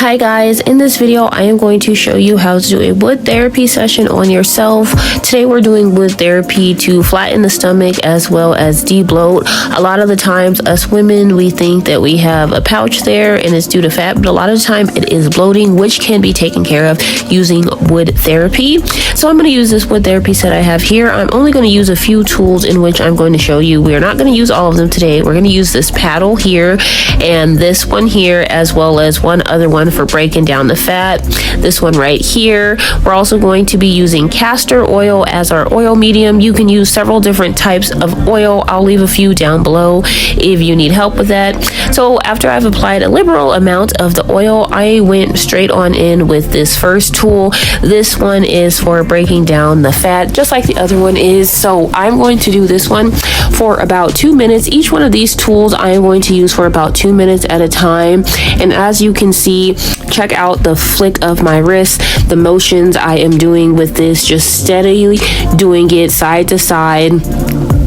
Hi guys, in this video I am going to show you how to do a wood therapy session on yourself. Today we're doing wood therapy to flatten the stomach as well as de-bloat. A lot of the times us women, we think that we have a pouch there and it's due to fat, but a lot of the time it is bloating, which can be taken care of using wood therapy. So I'm going to use this wood therapy set I have here. I'm only going to use a few tools in which I'm going to show you. We are not going to use all of them today. We're going to use this paddle here and this one here, as well as one other one for breaking down the fat, this one right here. We're also going to be using castor oil as our oil medium. You can use several different types of oil. I'll leave a few down below if you need help with that. So after I've applied a liberal amount of the oil, I went straight on in with this first tool. This one is for breaking down the fat, just like the other one is. So I'm going to do this one for about 2 minutes. Each one of these tools I am going to use for about 2 minutes at a time. And as you can see, check out the flick of my wrist, the motions I am doing with this, just steadily doing it side to side,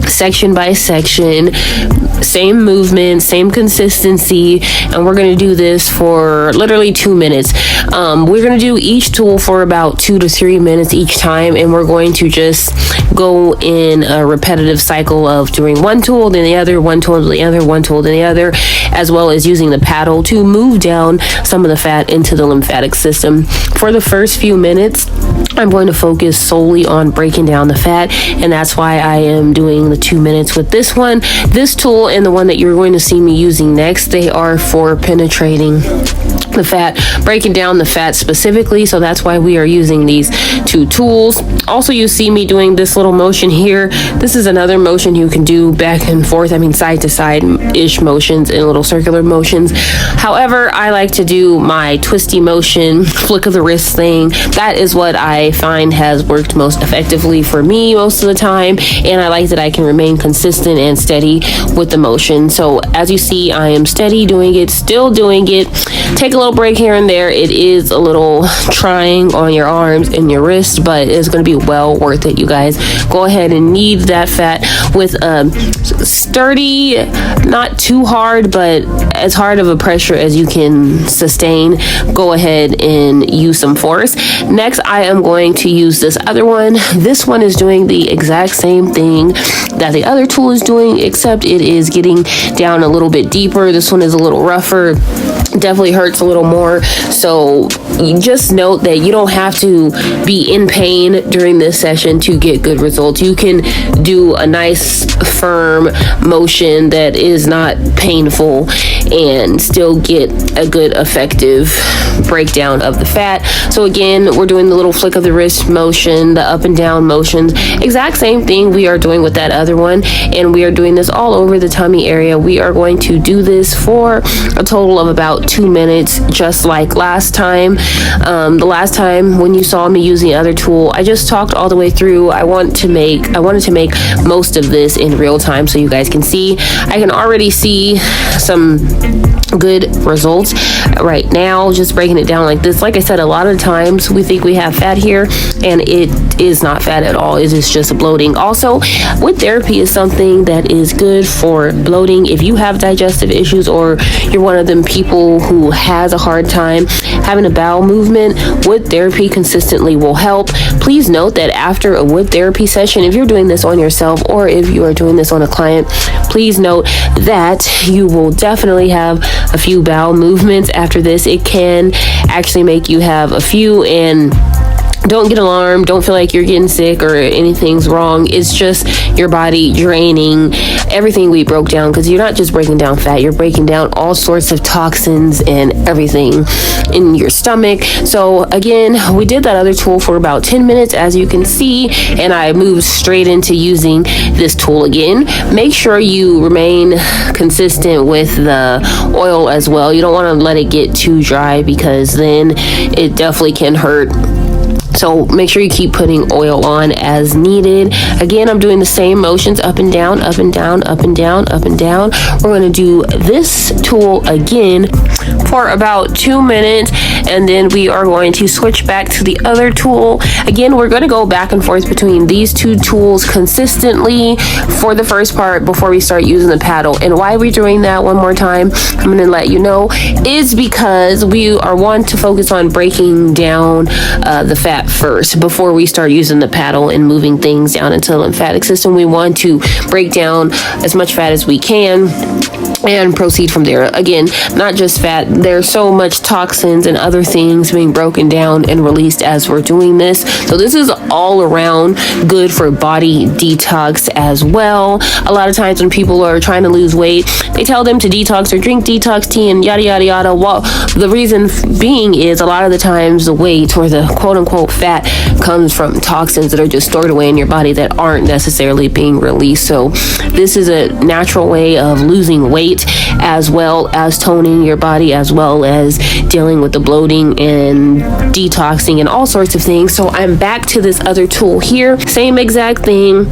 section by section, same movement, same consistency, and we're going to do this for literally 2 minutes. We're going to do each tool for about 2 to 3 minutes each time, and we're going to just go in a repetitive cycle of doing one tool, then the other, one tool, then the other, one tool, then the other, as well as using the paddle to move down some of the fat into the lymphatic system. For the first few minutes, I'm going to focus solely on breaking down the fat, and that's why I am doing the 2 minutes with this one. This tool and the one that you're going to see me using next, they are for penetrating the fat, breaking down the fat specifically, so that's why we are using these two tools. Also, you see me doing this little motion here. This is another motion you can do back and forth, I mean side to side ish motions and little circular motions. However, I like to do my twisty motion, flick of the wrist thing. That is what I find has worked most effectively for me most of the time, and I like that I can remain consistent and steady with the motion. So as you see, I am steady doing it, still doing it. Take a little break here and there. It is a little trying on your arms and your wrist, but it's going to be well worth it, you guys. Go ahead and knead that fat with a sturdy, not too hard, but as hard of a pressure as you can sustain. Go ahead and use some force. Next, I am going to use this other one. This one is doing the exact same thing that the other tool is doing, except it is getting down a little bit deeper. This one is a little rougher, definitely hurts a little more. So you just note that you don't have to be in pain during this session to get good results. You can do a nice firm motion that is not painful and still get a good effective breakdown of the fat. So again, we're doing the little flick of the wrist motion, the up and down motions, exact same thing we are doing with that other one, and we are doing this all over the tummy area. We are going to do this for a total of about 2 minutes, just like last time. The last time when you saw me use the other tool, I just talked all the way through. I wanted to make most of this in real time so you guys can see. I can already see some good results right now, just breaking it down like this. Like I said, a lot of times we think we have fat here, and it is not fat at all. It is just bloating. Also, wood therapy is something that is good for bloating. If you have digestive issues, or you're one of them people who has a hard time having a bowel movement, wood therapy consistently will help. Please note that after a wood therapy session, if you're doing this on yourself or if you are doing this on a client, please note that you will definitely have a few bowel movements after this. It can actually make you have a few, and don't get alarmed. Don't feel like you're getting sick or anything's wrong. It's just your body draining everything we broke down, because you're not just breaking down fat, you're breaking down all sorts of toxins and everything in your stomach. So again, we did that other tool for about 10 minutes, as you can see, and I moved straight into using this tool again. Make sure you remain consistent with the oil as well. You don't want to let it get too dry, because then it definitely can hurt So make sure you keep putting oil on as needed. Again, I'm doing the same motions, up and down, up and down, up and down, up and down. We're going to do this tool again for about 2 minutes, and then we are going to switch back to the other tool. Again, we're going to go back and forth between these two tools consistently for the first part before we start using the paddle. And why we're doing that, one more time, I'm going to let you know, is because we are want to focus on breaking down the fat first before we start using the paddle and moving things down into the lymphatic system. We want to break down as much fat as we can and proceed from there. Again, not just fat, there's so much toxins and other things being broken down and released as we're doing this. So this is all around good for body detox as well. A lot of times when people are trying to lose weight, they tell them to detox or drink detox tea and yada yada yada. Well, the reason being is a lot of the times the weight or the quote unquote fat comes from toxins that are just stored away in your body that aren't necessarily being released. So this is a natural way of losing weight, as well as toning your body, as well as dealing with the bloating and detoxing and all sorts of things. So I'm back to this other tool here, same exact thing.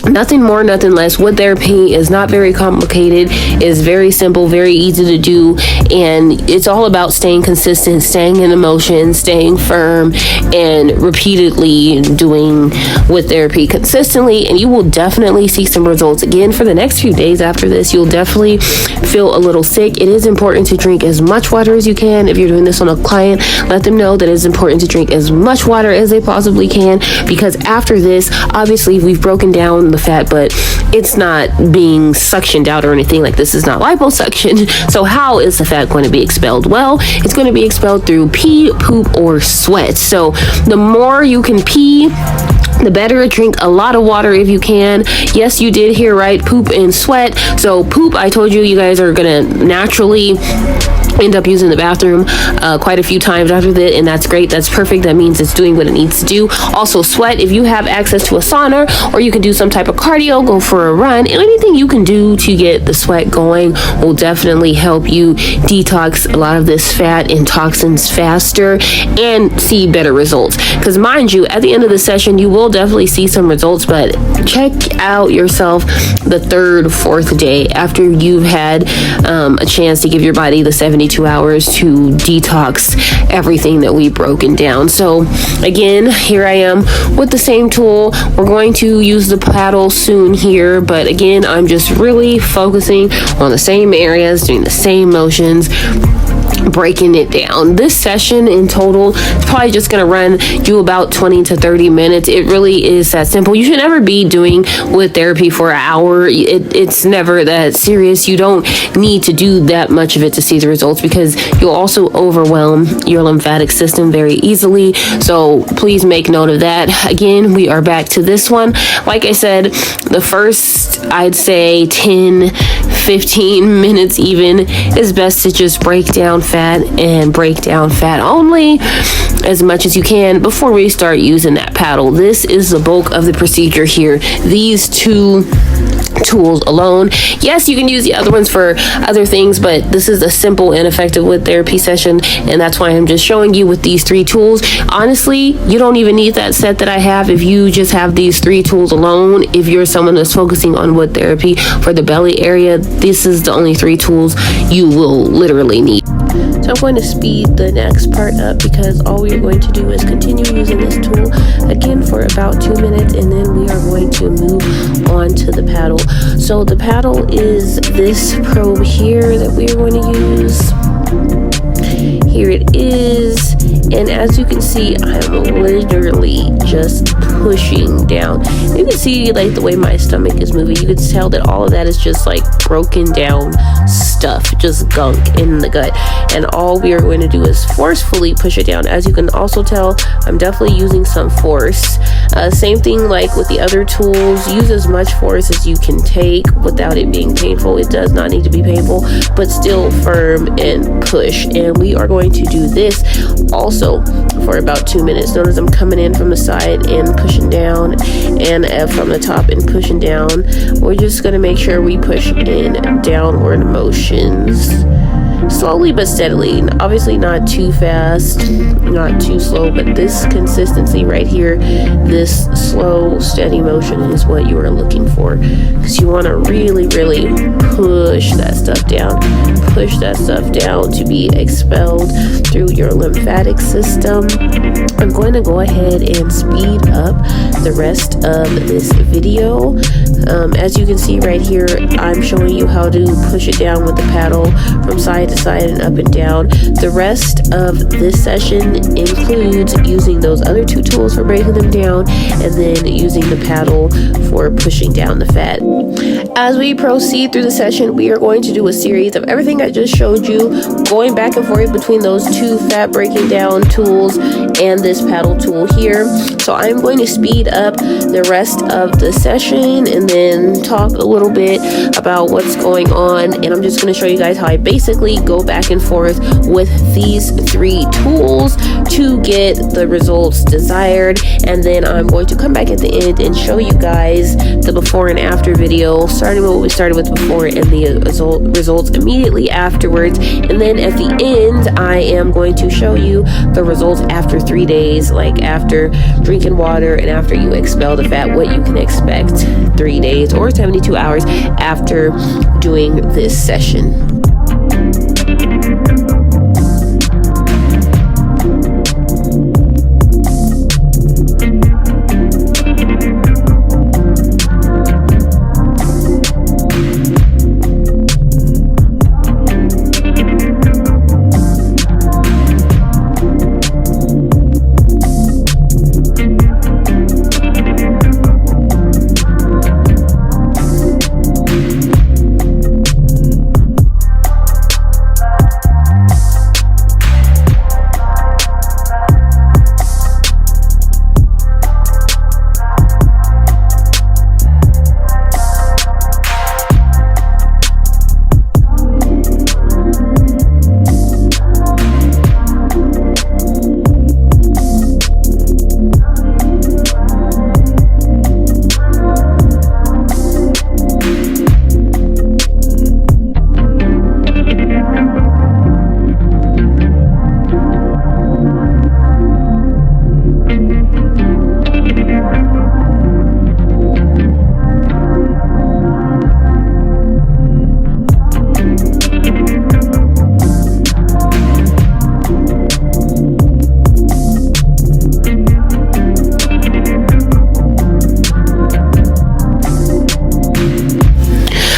Nothing more, nothing less. Wood therapy is not very complicated. It's very simple, very easy to do, and it's all about staying consistent, staying in emotion, staying firm, and repeatedly doing wood therapy consistently, and you will definitely see some results. Again, for the next few days after this, you'll definitely feel a little sick. It is important to drink as much water as you can. If you're doing this on a client, let them know that it's important to drink as much water as they possibly can, because after this, obviously, we've broken down the fat, but it's not being suctioned out or anything. Like, this is not liposuction. So how is the fat going to be expelled? Well, it's going to be expelled through pee, poop, or sweat. So the more you can pee, the better. Drink a lot of water if you can. Yes, you did hear right, poop and sweat. So poop, I told you, you guys are gonna naturally end up using the bathroom quite a few times after that, and that's great. That's perfect. That means it's doing what it needs to do. Also, sweat, if you have access to a sauna or you can do some type of cardio, go for a run, anything you can do to get the sweat going will definitely help you detox a lot of this fat and toxins faster and see better results. Because mind you, at the end of the session, you will definitely see some results, but check out yourself the third, fourth day after you've had a chance to give your body the 72 hours to detox everything that we've broken down. So again, here I am with the same tool. We're going to use the paddle soon here, but again, I'm just really focusing on the same areas, doing the same motions, breaking it down. This session in total is probably just going to run you about 20 to 30 minutes. It really is that simple. You should never be doing wood therapy for an hour. It's never that serious. You don't need to do that much of it to see the results, because you'll also overwhelm your lymphatic system very easily. So please make note of that. Again, we are back to this one. Like I said, the first, I'd say 10, 15 minutes even, is best to just break down fat and break down fat only as much as you can before we start using that paddle. This is the bulk of the procedure here. These two tools alone. Yes, you can use the other ones for other things, but this is a simple and effective wood therapy session, and that's why I'm just showing you with these three tools. Honestly, you don't even need that set that I have if you just have these three tools alone. If you're someone that's focusing on wood therapy for the belly area, this is the only three tools you will literally need. So I'm going to speed the next part up, because all we are going to do is continue using this tool again for about 2 minutes, and then we are going to move on to the paddle. So the paddle is this probe here that we are going to use. Here it is, and as you can see, I'm literally just pushing down. You can see like the way my stomach is moving. You can tell that all of that is just like broken down stuff, just gunk in the gut, and all we are going to do is forcefully push it down. As you can also tell, I'm definitely using some force. Same thing like with the other tools. Use as much force as you can take without it being painful. It does not need to be painful, but still firm and push. And we are going to do this also for about 2 minutes. Notice I'm coming in from the side and pushing down, and from the top and pushing down. We're just going to make sure we push in downward motions. slowly but steadily. Obviously not too fast, not too slow, but this consistency right here, this slow, steady motion is what you are looking for, because you want to really push that stuff down. Push that stuff down to be expelled through your lymphatic system. I'm going to go ahead and speed up the rest of this video. As you can see right here, I'm showing you how to push it down with the paddle from side to side and up and down. The rest of this session includes using those other two tools for breaking them down, and then using the paddle for pushing down the fat. As we proceed through the session, we are going to do a series of everything I just showed you, going back and forth between those two fat breaking down tools and this paddle tool here. So I'm going to speed up the rest of the session and then talk a little bit about what's going on, and I'm just going to show you guys how I basically go back and forth with these three tools to get the results desired. And then I'm going to come back at the end and show you guys the before and after video, starting with what we started with before and the results immediately afterwards. And then at the end, I am going to show you the results after 3 days, like after drinking water and after you expel the fat, what you can expect 3 days or 72 hours after doing this session.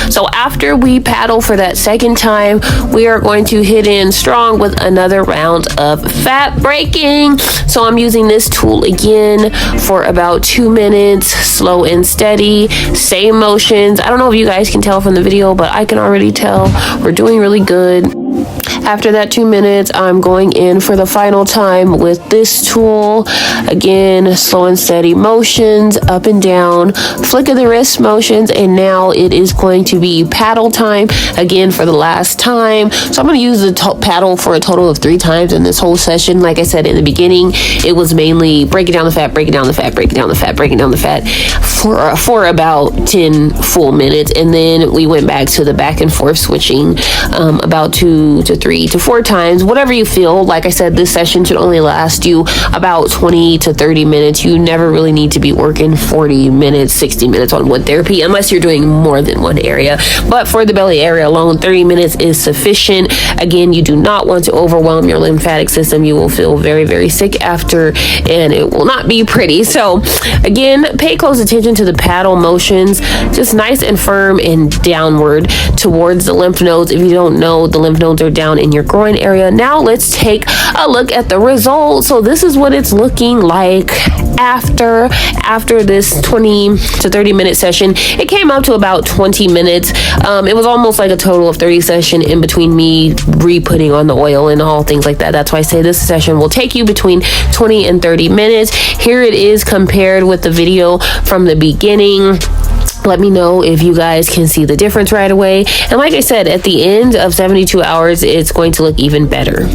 So after we paddle for that second time, we are going to hit in strong with another round of fat breaking. So I'm using this tool again for about 2 minutes, slow and steady, same motions. I don't know if you guys can tell from the video, but I can already tell we're doing really good. After that 2 minutes, I'm going in for the final time with this tool. Again, slow and steady motions, up and down, flick of the wrist motions, and now it is going to be paddle time again for the last time. So I'm going to use the paddle for a total of 3 times in this whole session. Like I said in the beginning, it was mainly breaking down the fat, breaking down the fat, breaking down the fat, breaking down the fat for about 10 full minutes, and then we went back to the back and forth switching about 2 to 3 to 4 times, whatever you feel. Like I said, this session should only last you about 20 to 30 minutes. You never really need to be working 40 minutes, 60 minutes on one therapy unless you're doing more than one area. But for the belly area alone, 30 minutes is sufficient. Again, you do not want to overwhelm your lymphatic system. You will feel very sick after, and it will not be pretty. So again, pay close attention to the paddle motions, just nice and firm and downward towards the lymph nodes. If you don't know, the lymph nodes are down in your groin area. Now let's take a look at the results. So this is what it's looking like after this 20 to 30 minute session. It came up to about 20 minutes. It was almost like a total of 30 session in between me re-putting on the oil and all things like that. That's why I say this session will take you between 20 and 30 minutes. Here it is compared with the video from the beginning. Let me know if you guys can see the difference right away. And like I said, at the end of 72 hours, it's going to look even better.